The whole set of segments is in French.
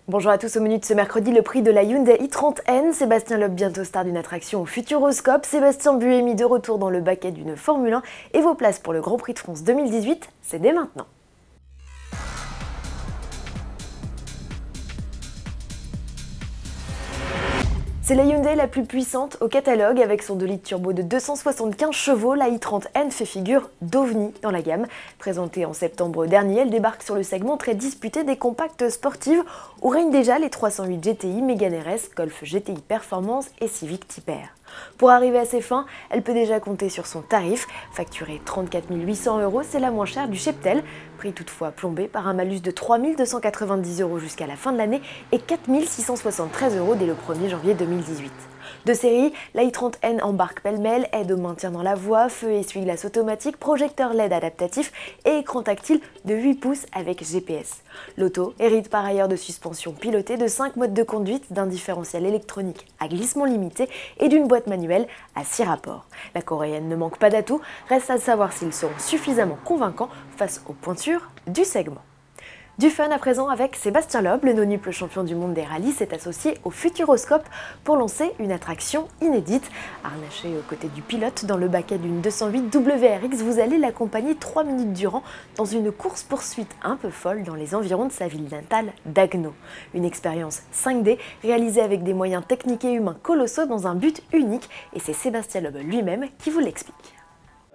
Bonjour à tous, au menu de ce mercredi, le prix de la Hyundai i30N, Sébastien Loeb bientôt star d'une attraction au Futuroscope, Sébastien Buemi de retour dans le baquet d'une Formule 1 et vos places pour le Grand Prix de France 2018, c'est dès maintenant. C'est la Hyundai la plus puissante au catalogue. Avec son 2 litres turbo de 275 chevaux, la i30N fait figure d'ovni dans la gamme. Présentée en septembre dernier, elle débarque sur le segment très disputé des compacts sportives où règnent déjà les 308 GTI, Mégane RS, Golf GTI Performance et Civic Type R. Pour arriver à ses fins, elle peut déjà compter sur son tarif. Facturée 34 800 €, c'est la moins chère du cheptel. Prix toutefois plombé par un malus de 3 290 € jusqu'à la fin de l'année et 4 673 € dès le 1er janvier 2018. De série, la i30N embarque pêle-mêle, aide au maintien dans la voie, feu et essuie-glace automatique, projecteur LED adaptatif et écran tactile de 8 pouces avec GPS. L'auto hérite par ailleurs de suspension pilotée, de 5 modes de conduite, d'un différentiel électronique à glissement limité et d'une boîte manuelle à 6 rapports. La coréenne ne manque pas d'atouts, reste à savoir s'ils seront suffisamment convaincants face aux pointures du segment. Du fun à présent avec Sébastien Loeb, le nonnuple champion du monde des rallyes s'est associé au Futuroscope pour lancer une attraction inédite. Harnaché aux côtés du pilote dans le baquet d'une 208 WRX, vous allez l'accompagner 3 minutes durant dans une course-poursuite un peu folle dans les environs de sa ville natale d'Agno. Une expérience 5D réalisée avec des moyens techniques et humains colossaux dans un but unique, et c'est Sébastien Loeb lui-même qui vous l'explique.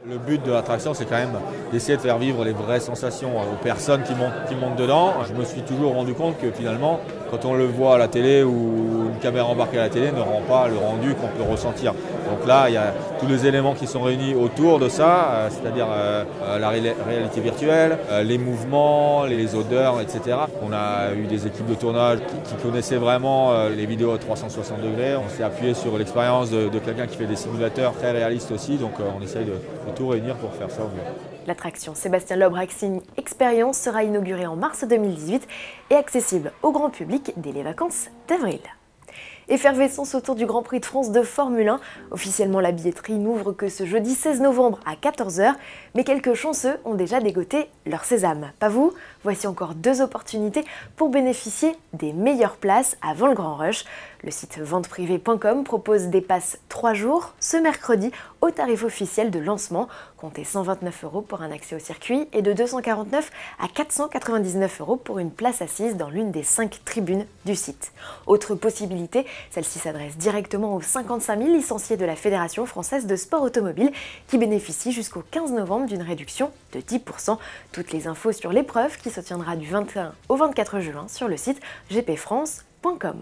Le but de l'attraction, c'est quand même d'essayer de faire vivre les vraies sensations aux personnes qui montent dedans. Je me suis toujours rendu compte que finalement, quand on le voit à la télé ou une caméra embarquée à la télé ne rend pas le rendu qu'on peut ressentir. Donc là, il y a tous les éléments qui sont réunis autour de ça, c'est-à-dire la réalité virtuelle, les mouvements, les odeurs, etc. On a eu des équipes de tournage qui connaissaient vraiment les vidéos à 360 degrés. On s'est appuyé sur l'expérience de quelqu'un qui fait des simulateurs très réalistes aussi, donc on essaye de tout réunir pour faire ça au mieux. L'attraction Sébastien Loeb Racing Experience sera inaugurée en mars 2018 et accessible au grand public dès les vacances d'avril. Effervescence autour du Grand Prix de France de Formule 1. Officiellement, la billetterie n'ouvre que ce jeudi 16 novembre à 14 h, mais quelques chanceux ont déjà dégoté leur sésame. Pas vous? Voici encore 2 opportunités pour bénéficier des meilleures places avant le grand rush. Le site venteprivée.com propose des passes 3 jours ce mercredi au tarif officiel de lancement. Comptez 129 € pour un accès au circuit et de 249 à 499 € pour une place assise dans l'une des 5 tribunes du site. Autre possibilité, celle-ci s'adresse directement aux 55 000 licenciés de la Fédération française de sport automobile qui bénéficient jusqu'au 15 novembre d'une réduction de 10 %. Toutes les infos sur l'épreuve qui se tiendra du 21 au 24 juin sur le site gpfrance.com.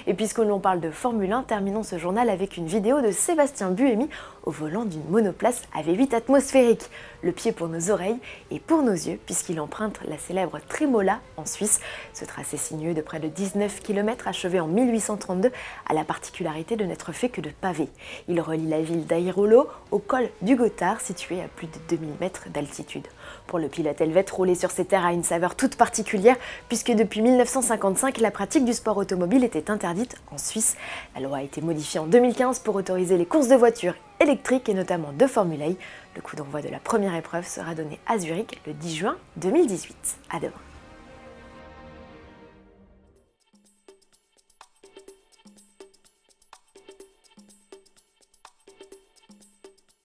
Et puisque l'on parle de Formule 1, terminons ce journal avec une vidéo de Sébastien Buemi au volant d'une monoplace à V8 atmosphérique. Le pied pour nos oreilles et pour nos yeux, puisqu'il emprunte la célèbre Trimola en Suisse. Ce tracé sinueux de près de 19 km achevé en 1832 a la particularité de n'être fait que de pavés. Il relie la ville d'Airolo au col du Gothard, situé à plus de 2000 mètres d'altitude. Pour le pilote helvète, rouler sur ces terres a une saveur toute particulière, puisque depuis 1955, la pratique du sport automobile était interdite en Suisse. La loi a été modifiée en 2015 pour autoriser les courses de voitures électriques et notamment de Formule 1. Le coup d'envoi de la première épreuve sera donné à Zurich le 10 juin 2018. À demain.